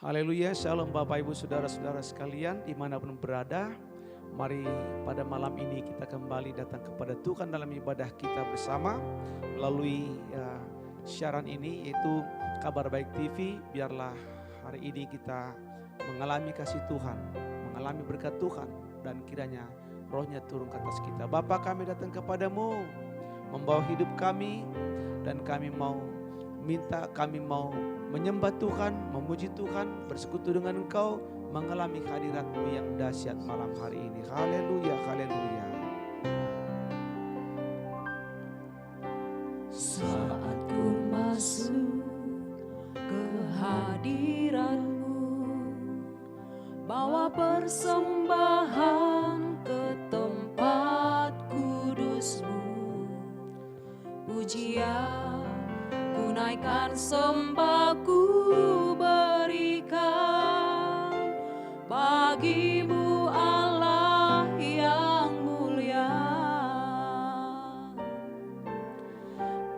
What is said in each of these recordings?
Haleluya, shalom Bapak Ibu Saudara-saudara sekalian dimanapun berada. Mari pada malam ini kita kembali datang kepada Tuhan dalam ibadah kita bersama melalui siaran ini yaitu Kabar Baik TV. Biarlah hari ini kita mengalami kasih Tuhan, mengalami berkat Tuhan dan kiranya rohnya turun ke atas kita. Bapa, kami datang kepadamu membawa hidup kami dan kami mau menyembah Tuhan, memuji Tuhan, bersekutu dengan Engkau, mengalami hadirat-Mu yang dahsyat malam hari ini. Haleluya, haleluya. Saat ku masuk ke hadirat-Mu, bawa persembahan ke tempat kudus-Mu, pujian ku naikkan, sembah ku berikan bagi-Mu Allah yang mulia.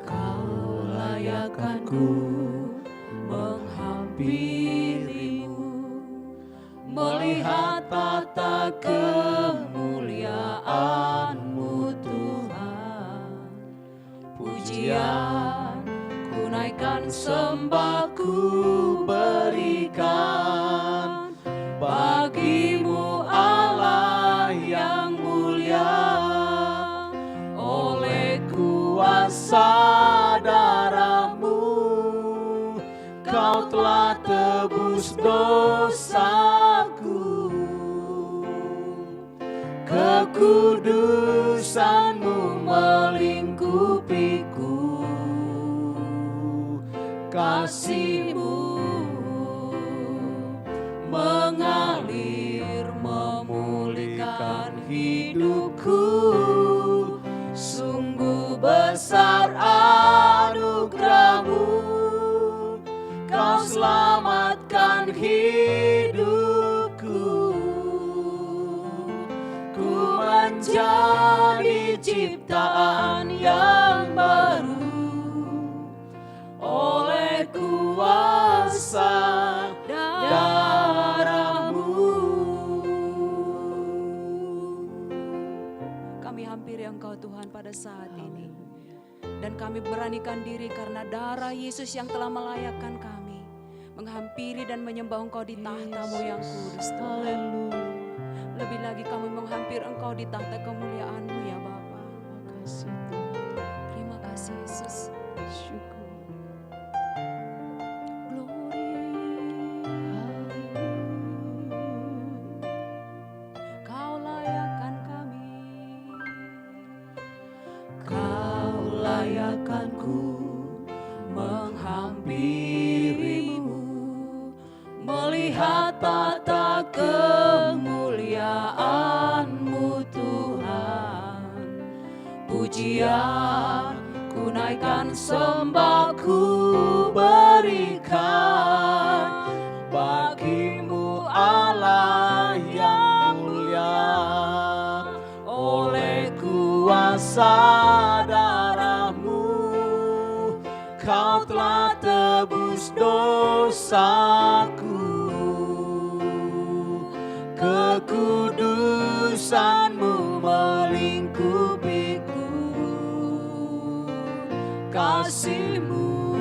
Kau layakkan ku menghampiri-Mu, melihat tata kemuliaan-Mu Tuhan. Pujian ku naikkan, sembah ku berikan bagi-Mu Allah yang mulia. Oleh kuasa darah-Mu Kau telah tebus dosaku, kekudusan-Mu melingkupiku, kasih-Mu mengalir memulihkan hidupku. Sungguh besar anugerah-Mu, Kau selamatkan hidupku. Ku menjadi ciptaan yang baru oleh kuasa darah-Mu. Kami hampiri Engkau Tuhan pada saat ini, dan kami beranikan diri karena darah Yesus yang telah melayakkan kami menghampiri dan menyembah Engkau di tahta-Mu yang kudus Tuhan. Lebih lagi kami menghampiri Engkau di tahta kemuliaan-Mu ya Bapa. Terima kasih Yesus. Syukur. Kau layakkan kami, Kau layakkan ku menghampiri-Mu, melihat tata kemuliaan-Mu Tuhan. Pujian ku naikkan, sembah ku berikan bagi-Mu Allah yang mulia. Oleh kuasa darah-Mu Kau telah tebus dosaku, kekudusan-Mu melingkupiku, kasih-Mu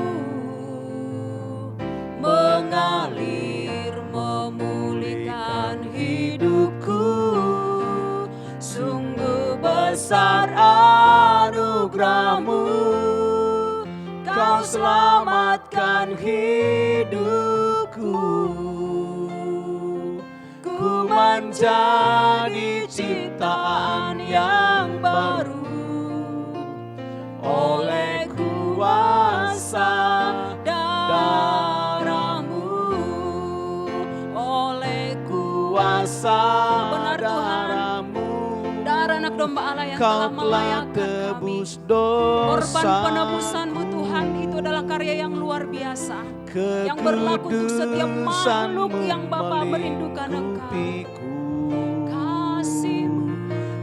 mengalir memulihkan hidupku. Sungguh besar anugerah-Mu, Kau selamatkan hidupku. Ku menjadi ciptaan yang baru oleh kuasa darah-Mu, oleh kuasa darah-Mu. Darah anak domba Allah yang telah melayakkan kami. Korban penebusan-Mu Tuhan itu adalah karya yang luar biasa, yang berlaku untuk setiap makhluk yang Bapa merindukan Engkau.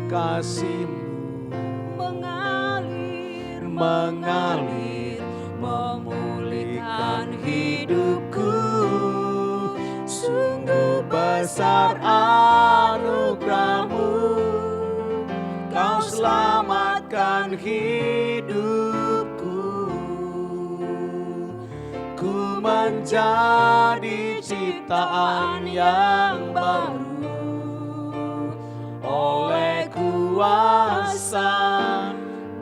Kasih-Mu mengalir memulihkan hidupku. besar anugerah-Mu, Kau selamatkan hidupku. Ku menjadi ciptaan yang baru oleh kuasa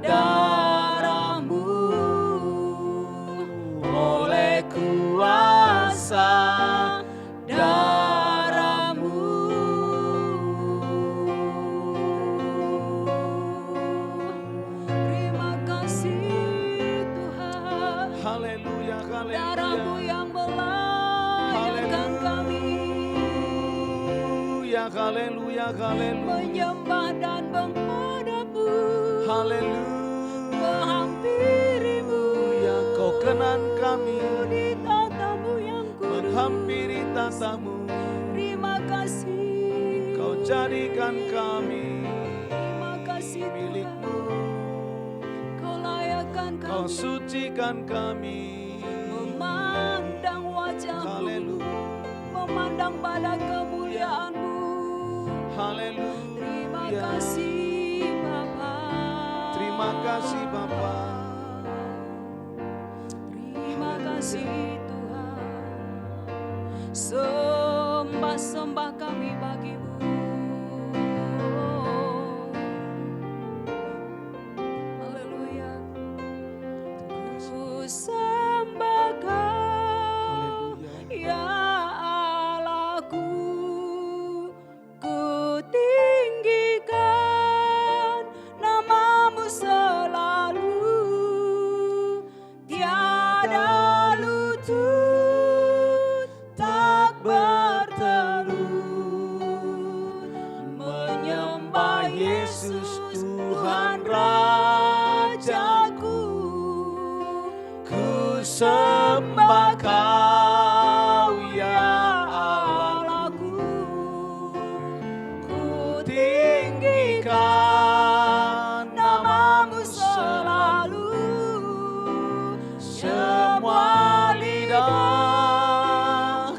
darah-Mu, oleh kuasa darah-Mu. Terima kasih Tuhan. Haleluya, Darah-Mu haleluya. yang melayakkan kami Haleluya, haleluya, haleluya. menyembah dan menghadap-Mu, Haleluya. menghampiri-Mu Ya, Kau kenan kami di tatamu yang kudus. menghampiri tatamu. Terima kasih. Kau jadikan kami Terima kasih Tuhan. milik-Mu. Kau layakkan Kau kami sucikan kami. memandang wajah-Mu, Haleluya, memandang pada kemuliaan-Mu. haleluya. Terima kasih Bapa. Terima kasih Bapa. Terima kasih Tuhan. Sembah-sembah kami bagi-Mu. Haleluya. Ku sembah Kau, Haleluya. ya Allahku. Ku tinggikan nama-Mu selalu. Tiada lutut tak bertelut menyembah Yesus Tuhan Rajaku. Ku sembah Kau ya Allahku. Ku tinggikan nama-Mu nama-Mu selalu. Semua lidah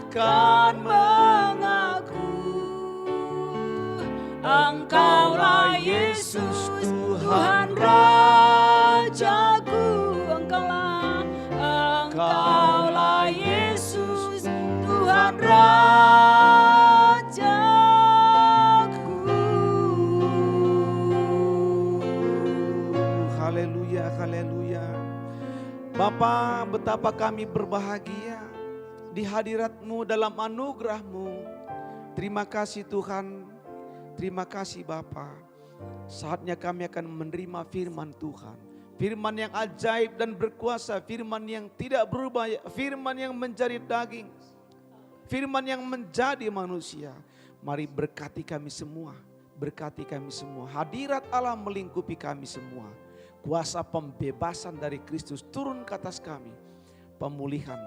kan mengaku Engkaulah Yesus Tuhan Rajaku. Engkaulah Yesus Tuhan Rajaku. Haleluya, haleluya. Bapa, betapa kami berbahagia di hadirat-Mu dalam anugerah-Mu. Terima kasih Tuhan, terima kasih Bapa. Saatnya kami akan menerima firman Tuhan. Firman yang ajaib dan berkuasa, firman yang tidak berubah, firman yang menjadi daging, firman yang menjadi manusia. Mari berkati kami semua, berkati kami semua. Hadirat Allah melingkupi kami semua. Kuasa pembebasan dari Kristus turun ke atas kami. Pemulihan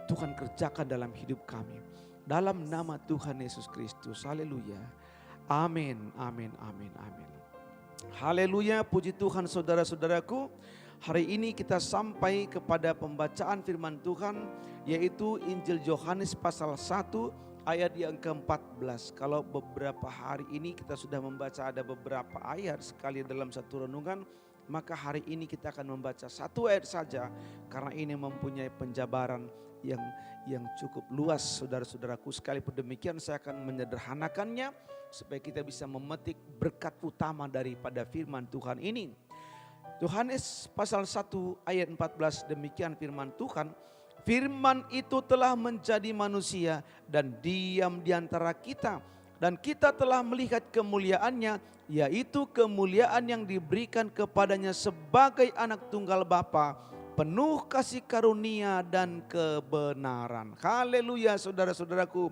Tuhan kerjakan dalam hidup kami. Dalam nama Tuhan Yesus Kristus. Haleluya. Amin, amin, amin, amin. Haleluya, puji Tuhan saudara-saudaraku. Hari ini kita sampai kepada pembacaan firman Tuhan, yaitu Injil Yohanes pasal 1 ayat yang ke-14. Kalau beberapa hari ini kita sudah membaca ada beberapa ayat sekali dalam satu renungan, maka hari ini kita akan membaca satu ayat saja karena ini mempunyai penjabaran yang cukup luas saudara-saudaraku. Sekalipun demikian saya akan menyederhanakannya supaya kita bisa memetik berkat utama daripada firman Tuhan ini. Yohanes pasal 1 ayat 14, demikian firman Tuhan. Firman itu telah menjadi manusia dan diam di antara kita. Dan kita telah melihat kemuliaannya, yaitu kemuliaan yang diberikan kepadanya sebagai anak tunggal Bapa, penuh kasih karunia dan kebenaran. Haleluya saudara-saudaraku.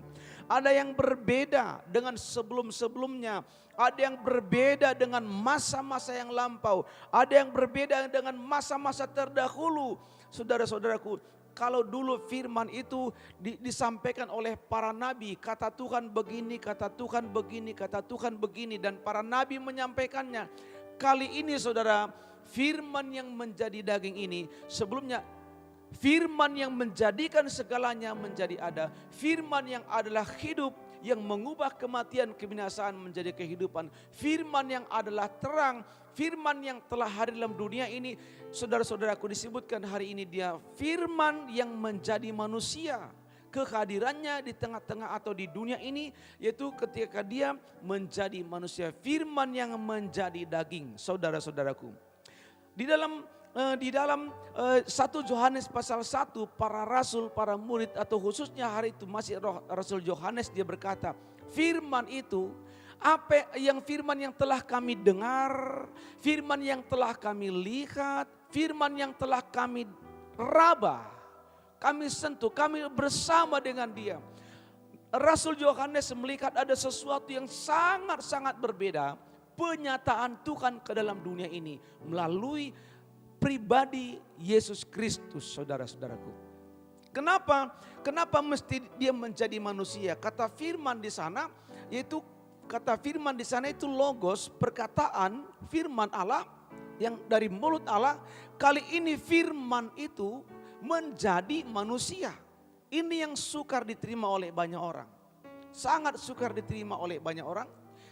Ada yang berbeda dengan sebelum-sebelumnya. Ada yang berbeda dengan masa-masa yang lampau. Ada yang berbeda dengan masa-masa terdahulu. Saudara-saudaraku, kalau dulu firman itu disampaikan oleh para nabi, kata Tuhan begini, kata Tuhan begini, kata Tuhan begini, dan para nabi menyampaikannya. Kali ini saudara, firman yang menjadi daging ini sebelumnya Firman yang menjadikan segalanya menjadi ada. Firman yang adalah hidup, yang mengubah kematian, kebinasaan menjadi kehidupan. Firman yang adalah terang, firman yang telah hadir dalam dunia ini. Saudara-saudaraku, disebutkan hari ini dia firman yang menjadi manusia. Kehadirannya di tengah-tengah atau di dunia ini, yaitu ketika dia menjadi manusia. Firman yang menjadi daging, saudara-saudaraku. Di dalam 1 Yohanes pasal 1, para rasul, para murid, atau khususnya hari itu masih Rasul Yohanes, dia berkata, firman itu, apa yang firman yang telah kami dengar, firman yang telah kami lihat, firman yang telah kami raba, kami sentuh, kami bersama dengan dia. Rasul Yohanes melihat ada sesuatu yang sangat-sangat berbeda, penyataan Tuhan ke dalam dunia ini melalui pribadi Yesus Kristus, saudara-saudaraku. Kenapa mesti dia menjadi manusia? Kata firman di sana, yaitu kata firman di sana itu logos, perkataan firman Allah yang dari mulut Allah. Kali ini firman itu menjadi manusia. Ini yang sukar diterima oleh banyak orang. Sangat sukar diterima oleh banyak orang.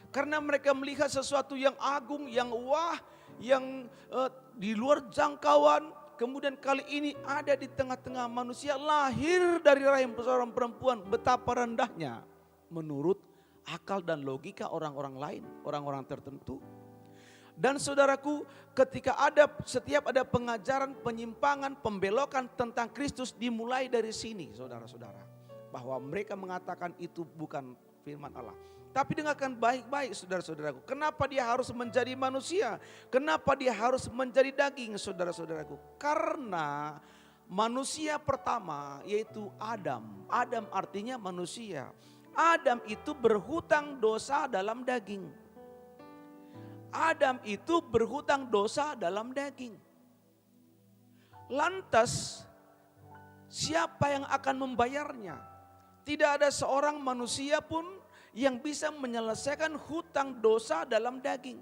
Karena mereka melihat sesuatu yang agung, yang wah, yang di luar jangkauan. Kemudian kali ini ada di tengah-tengah manusia, lahir dari rahim seorang perempuan. Betapa rendahnya menurut akal dan logika orang-orang lain, orang-orang tertentu. Dan saudaraku, ketika setiap ada pengajaran, penyimpangan, pembelokan tentang Kristus, dimulai dari sini, saudara-saudara. Bahwa mereka mengatakan itu bukan firman Allah. Tapi dengarkan baik-baik, saudara-saudaraku. Kenapa dia harus menjadi manusia? Kenapa dia harus menjadi daging, saudara-saudaraku? Karena manusia pertama yaitu Adam. Adam artinya manusia. Adam itu berhutang dosa dalam daging. Adam itu berhutang dosa dalam daging. Lantas siapa yang akan membayarnya? Tidak ada seorang manusia pun yang bisa menyelesaikan hutang dosa dalam daging.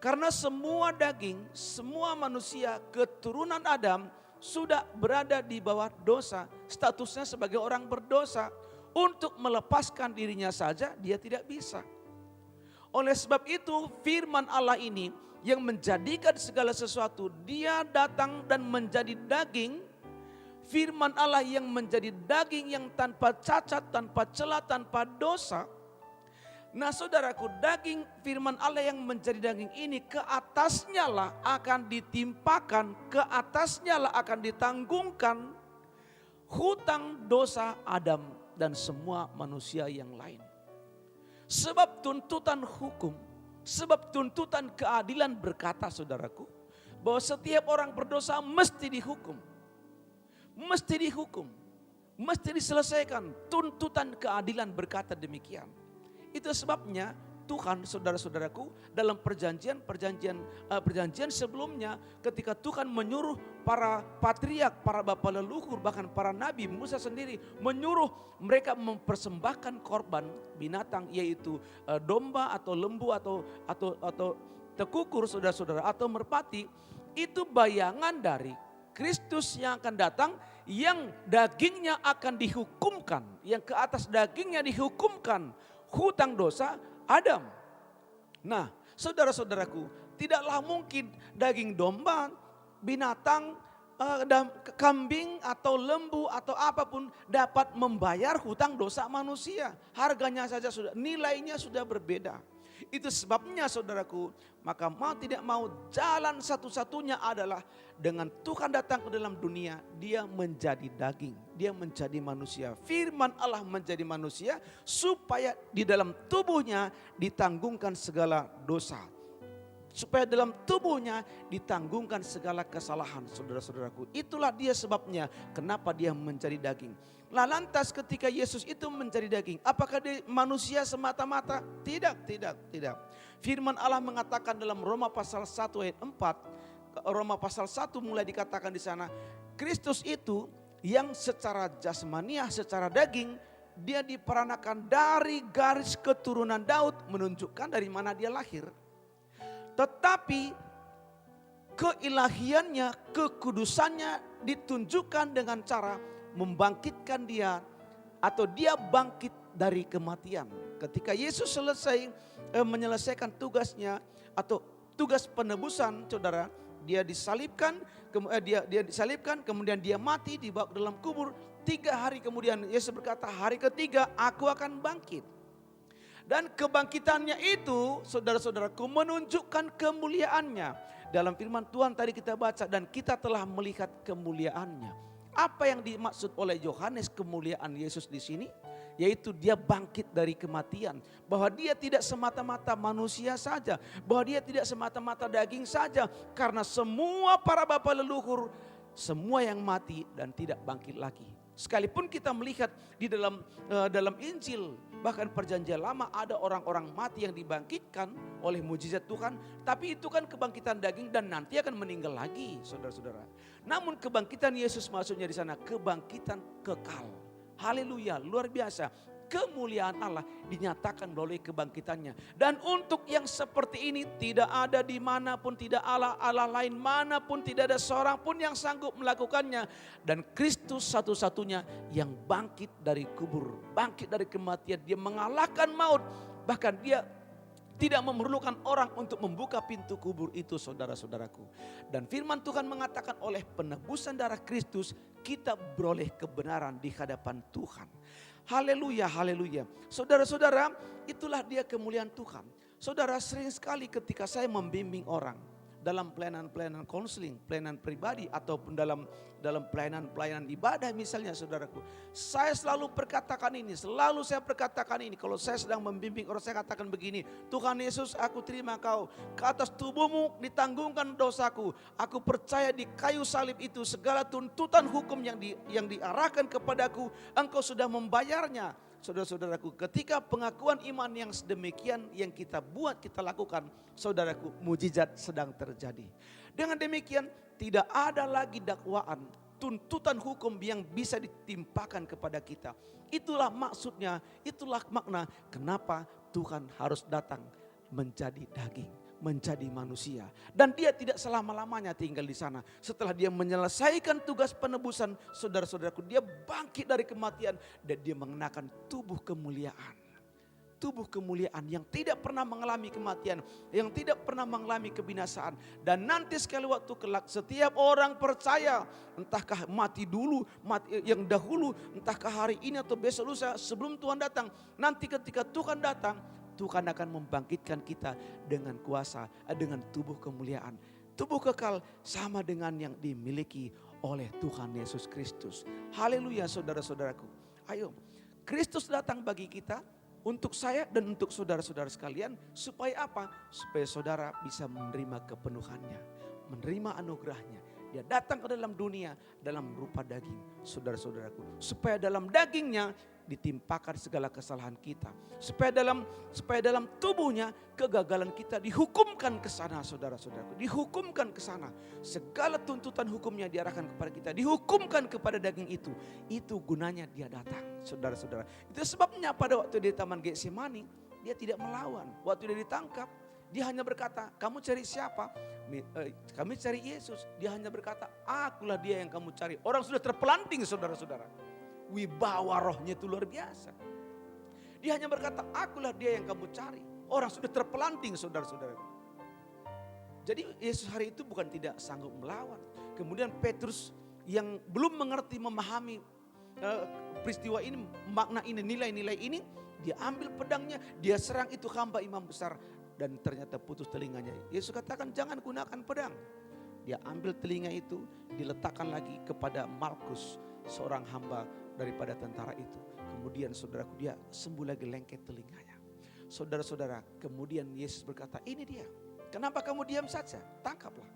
Karena semua daging, semua manusia keturunan Adam sudah berada di bawah dosa. Statusnya sebagai orang berdosa. Untuk melepaskan dirinya saja dia tidak bisa. Oleh sebab itu firman Allah ini yang menjadikan segala sesuatu, dia datang dan menjadi daging. Firman Allah yang menjadi daging yang tanpa cacat, tanpa celah, tanpa dosa. Nah saudaraku, daging firman Allah yang menjadi daging ini ke atasnya lah akan ditimpakan, ke atasnya lah akan ditanggungkan hutang dosa Adam dan semua manusia yang lain. Sebab tuntutan hukum, sebab tuntutan keadilan berkata saudaraku, bahwa setiap orang berdosa mesti dihukum. Mesti dihukum, mesti diselesaikan. Tuntutan keadilan berkata demikian. Itu sebabnya Tuhan, saudara-saudaraku, dalam perjanjian sebelumnya, ketika Tuhan menyuruh para patriark, para bapa leluhur, bahkan para nabi, Musa sendiri menyuruh mereka mempersembahkan korban binatang, yaitu domba atau lembu atau tekukur, saudara-saudara, atau merpati. Itu bayangan dari Kristus yang akan datang, yang dagingnya akan dihukumkan, yang ke atas dagingnya dihukumkan hutang dosa Adam. Nah, saudara-saudaraku, tidaklah mungkin daging domba, binatang, kambing atau lembu atau apapun dapat membayar hutang dosa manusia. Harganya saja sudah, nilainya sudah berbeda. Itu sebabnya saudaraku, maka mau tidak mau jalan satu-satunya adalah dengan Tuhan datang ke dalam dunia, dia menjadi daging, dia menjadi manusia. Firman Allah menjadi manusia supaya di dalam tubuhnya ditanggungkan segala dosa. Supaya dalam tubuhnya ditanggungkan segala kesalahan, saudara-saudaraku. Itulah dia sebabnya kenapa dia menjadi daging. Nah lantas ketika Yesus itu menjadi daging, apakah dia manusia semata-mata? Tidak. Firman Allah mengatakan dalam Roma pasal 1 ayat 4, Roma pasal 1 mulai dikatakan di sana, Kristus itu yang secara jasmaniah, secara daging, dia diperanakan dari garis keturunan Daud, menunjukkan dari mana dia lahir. Tetapi keilahiannya, kekudusannya ditunjukkan dengan cara membangkitkan dia atau dia bangkit dari kematian. Ketika Yesus selesai menyelesaikan tugasnya atau tugas penebusan, saudara, dia disalibkan, kemudian dia mati dibawa ke dalam kubur. 3 hari kemudian Yesus berkata, hari ketiga aku akan bangkit. Dan kebangkitannya itu, saudara-saudaraku, menunjukkan kemuliaannya. Dalam firman Tuhan tadi kita baca, dan kita telah melihat kemuliaannya. Apa yang dimaksud oleh Yohanes kemuliaan Yesus di sini? Yaitu dia bangkit dari kematian. Bahwa dia tidak semata-mata manusia saja. Bahwa dia tidak semata-mata daging saja. Karena semua para bapa leluhur, semua yang mati dan tidak bangkit lagi. Sekalipun kita melihat di dalam Injil, bahkan perjanjian lama ada orang-orang mati yang dibangkitkan oleh mujizat Tuhan. Tapi itu kan kebangkitan daging dan nanti akan meninggal lagi, saudara-saudara. Namun kebangkitan Yesus maksudnya di sana kebangkitan kekal. Haleluya, luar biasa. Kemuliaan Allah dinyatakan melalui kebangkitannya. Dan untuk yang seperti ini tidak ada dimanapun, tidak Allah lain manapun, tidak ada seorang pun yang sanggup melakukannya. Dan Kristus satu-satunya yang bangkit dari kubur, bangkit dari kematian. Dia mengalahkan maut, bahkan dia tidak memerlukan orang untuk membuka pintu kubur itu, saudara-saudaraku. Dan firman Tuhan mengatakan oleh penebusan darah Kristus kita beroleh kebenaran di hadapan Tuhan. Haleluya, haleluya. Saudara-saudara, itulah dia kemuliaan Tuhan. Saudara, sering sekali ketika saya membimbing orang dalam pelayanan-pelayanan konseling, pelayanan pribadi ataupun dalam pelayanan ibadah misalnya, saudaraku. Saya selalu perkatakan ini, kalau saya sedang membimbing orang, saya katakan begini, Tuhan Yesus, aku terima Kau, ke atas tubuhmu ditanggungkan dosaku. Aku percaya di kayu salib itu segala tuntutan hukum yang diarahkan kepadaku, Engkau sudah membayarnya. Saudara-saudaraku, ketika pengakuan iman yang sedemikian yang kita buat, kita lakukan, saudaraku, mujizat sedang terjadi. Dengan demikian tidak ada lagi dakwaan, tuntutan hukum yang bisa ditimpakan kepada kita. Itulah maksudnya, itulah makna kenapa Tuhan harus datang menjadi daging, menjadi manusia. Dan dia tidak selama-lamanya tinggal di sana. Setelah dia menyelesaikan tugas penebusan, saudara-saudaraku, dia bangkit dari kematian dan dia mengenakan tubuh kemuliaan. Tubuh kemuliaan yang tidak pernah mengalami kematian, yang tidak pernah mengalami kebinasaan. Dan nanti sekali waktu kelak setiap orang percaya, entahkah mati dulu, mati yang dahulu, entahkah hari ini atau besok lusa sebelum Tuhan datang. Nanti ketika Tuhan datang, Tuhan akan membangkitkan kita dengan kuasa, dengan tubuh kemuliaan. Tubuh kekal sama dengan yang dimiliki oleh Tuhan Yesus Kristus. Haleluya, saudara-saudaraku. Ayo, Kristus datang bagi kita, untuk saya dan untuk saudara-saudara sekalian. Supaya apa? Supaya saudara bisa menerima kepenuhannya, menerima anugerahnya. Dia datang ke dalam dunia dalam rupa daging, saudara-saudaraku. Supaya dalam dagingnya ditimpakan segala kesalahan kita. Supaya dalam tubuhnya kegagalan kita dihukumkan ke sana, saudara-saudaraku. Dihukumkan ke sana. Segala tuntutan hukumnya diarahkan kepada kita. Dihukumkan kepada daging itu. Itu gunanya dia datang, saudara-saudara. Itu sebabnya pada waktu di Taman Getsemani dia tidak melawan. Waktu dia ditangkap, dia hanya berkata, kamu cari siapa? Kami cari Yesus. Dia hanya berkata, akulah dia yang kamu cari. Orang sudah terpelanting, saudara-saudara. Wibawa rohnya itu luar biasa. Dia hanya berkata, akulah dia yang kamu cari. Orang sudah terpelanting, saudara-saudara. Jadi Yesus hari itu bukan tidak sanggup melawan. Kemudian Petrus yang belum mengerti, memahami peristiwa ini, makna ini, nilai-nilai ini, dia ambil pedangnya, dia serang itu hamba imam besar. Dan ternyata putus telinganya. Yesus katakan jangan gunakan pedang. Dia ambil telinga itu, diletakkan lagi kepada Malkus, seorang hamba daripada tentara itu. Kemudian saudaraku, dia sembuh lagi lengket telinganya. Saudara-saudara, kemudian Yesus berkata, ini dia. Kenapa kamu diam saja? Tangkaplah.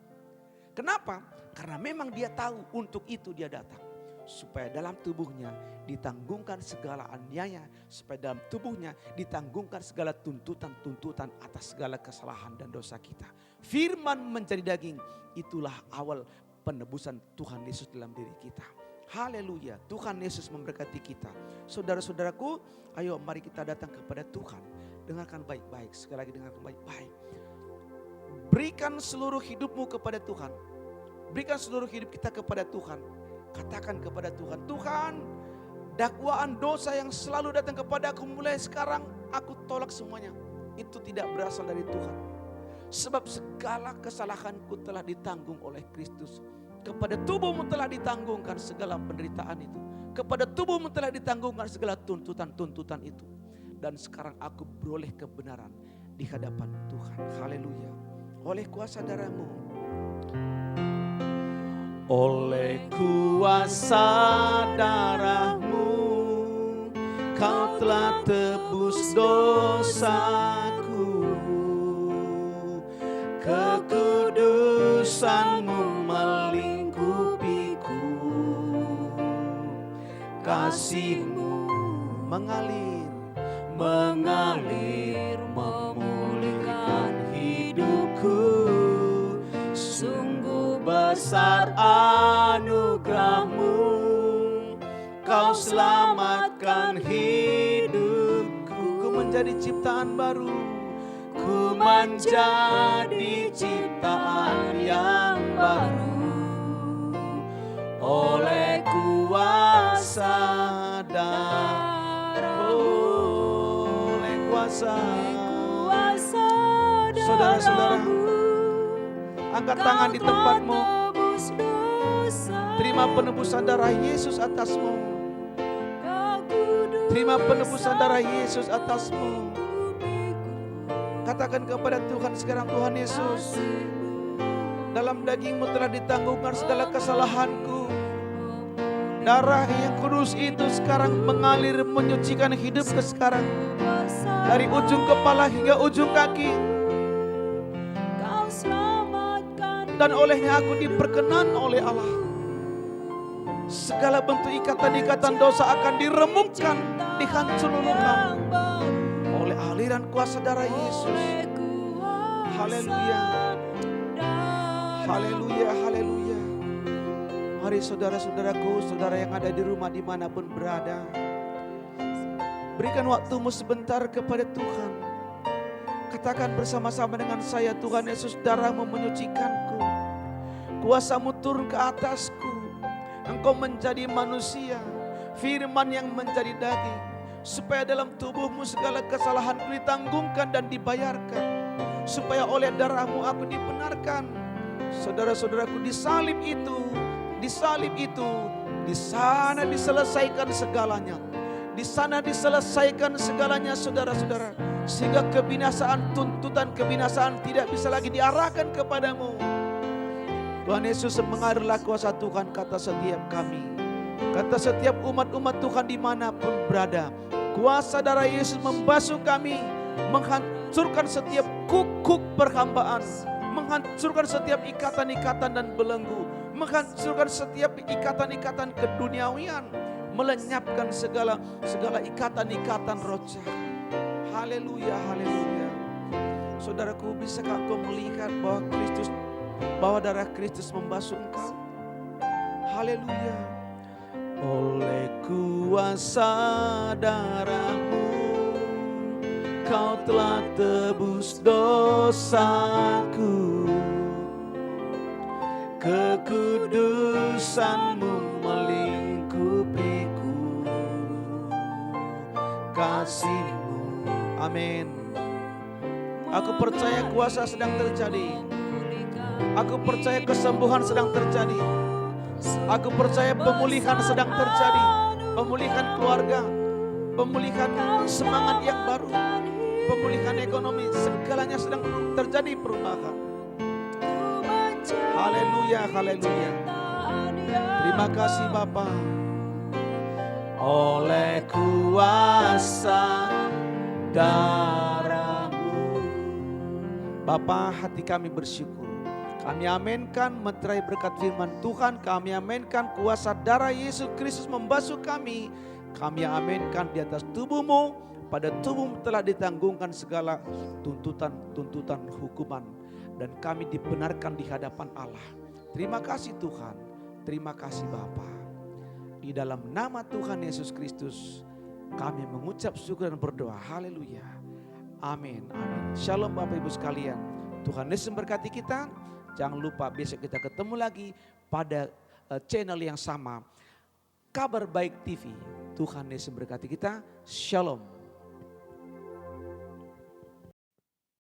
Kenapa? Karena memang dia tahu untuk itu dia datang. Supaya dalam tubuhnya ditanggungkan segala aniaya. Supaya dalam tubuhnya ditanggungkan segala tuntutan-tuntutan atas segala kesalahan dan dosa kita. Firman menjadi daging, itulah awal penebusan Tuhan Yesus dalam diri kita. Haleluya, Tuhan Yesus memberkati kita. Saudara-saudaraku, ayo mari kita datang kepada Tuhan. Dengarkan baik-baik, sekali lagi dengarkan baik-baik. berikan seluruh hidupmu kepada Tuhan. Berikan seluruh hidup kita kepada Tuhan. Katakan kepada Tuhan, Tuhan, dakwaan dosa yang selalu datang kepada aku mulai sekarang, aku tolak semuanya. Itu tidak berasal dari Tuhan. Sebab segala kesalahanku telah ditanggung oleh Kristus. Kepada tubuhmu telah ditanggungkan segala penderitaan itu. Kepada tubuhmu telah ditanggungkan segala tuntutan-tuntutan itu. Dan sekarang aku beroleh kebenaran di hadapan Tuhan. Haleluya. Oleh kuasa darah-Mu. Oleh kuasa darah-Mu, Kau telah tebus dosaku. Kekudusan-Mu melingkupiku. Kasih-Mu mengalir memulihkan hidupku. Sungguh besar anugerah-Mu, Kau selamatkan hidupku. Ku menjadi ciptaan baru, ku menjadi ciptaan yang baru. Oleh kuasa darah-Mu, oleh kuasa saudara-saudara, angkat tangan di tempatmu. Terima penebusan darah Yesus atasmu. Terima penebusan darah Yesus atasmu. Katakan kepada Tuhan sekarang, Tuhan Yesus, dalam daging-Mu telah ditanggungkan segala kesalahanku. Darah yang kudus itu sekarang mengalir menyucikan hidupku sekarang. Dari ujung kepala hingga ujung kaki. Dan olehnya aku diperkenan oleh Allah. Segala bentuk ikatan-ikatan dosa akan diremukkan, dihancurkan oleh aliran kuasa darah Yesus. Haleluya. Haleluya, haleluya. Mari saudara-saudaraku, saudara yang ada di rumah dimanapun berada, berikan waktumu sebentar kepada Tuhan. Katakan bersama-sama dengan saya, Tuhan Yesus, darah-Mu menyucikanku. Kuasa-Mu turun ke atasku. Engkau menjadi manusia, firman yang menjadi daging. Supaya dalam tubuh-Mu segala kesalahanku ditanggungkan dan dibayarkan. Supaya oleh darah-Mu aku dibenarkan. Saudara-saudaraku, di salib itu, di sana diselesaikan segalanya. Di sana diselesaikan segalanya, saudara-saudara. Sehingga kebinasaan, tuntutan kebinasaan tidak bisa lagi diarahkan kepadamu. Tuhan Yesus, mengalirlah kuasa Tuhan kata setiap kami. Kata setiap umat-umat Tuhan dimanapun berada. Kuasa darah Yesus membasuh kami. Menghancurkan setiap kukuk perhambaan. Menghancurkan setiap ikatan-ikatan dan belenggu. Menghancurkan setiap ikatan-ikatan keduniawian. Melenyapkan segala ikatan-ikatan roh jahat. Haleluya, haleluya. Saudaraku, bisakah engkau melihat bahwa darah Kristus membasuh engkau? Haleluya. Oleh kuasa darah-Mu, Kau telah tebus dosaku. Kekudusan-Mu melingkupiku. Kasih-Mu, amin. Aku percaya kuasa sedang terjadi. Aku percaya kesembuhan sedang terjadi. Aku percaya pemulihan sedang terjadi. Pemulihan keluarga, pemulihan semangat yang baru, pemulihan ekonomi, segalanya sedang terjadi perubahan. Haleluya, haleluya. Terima kasih Bapa. Oleh kuasa darah-Mu, Bapa, hati kami bersyukur. Kami aminkan meterai berkat firman Tuhan. Kami aminkan kuasa darah Yesus Kristus membasuh kami. Kami aminkan di atas tubuh-Mu. Pada tubuh-Mu telah ditanggungkan segala tuntutan hukuman. Dan kami dibenarkan di hadapan Allah. Terima kasih Tuhan. Terima kasih Bapa. Di dalam nama Tuhan Yesus Kristus kami mengucap syukur dan berdoa. Haleluya. Amin. Amin. Shalom Bapak Ibu sekalian. Tuhan Yesus memberkati kita. Jangan lupa besok kita ketemu lagi pada channel yang sama. Kabar Baik TV. Tuhan Yesus memberkati kita. Shalom.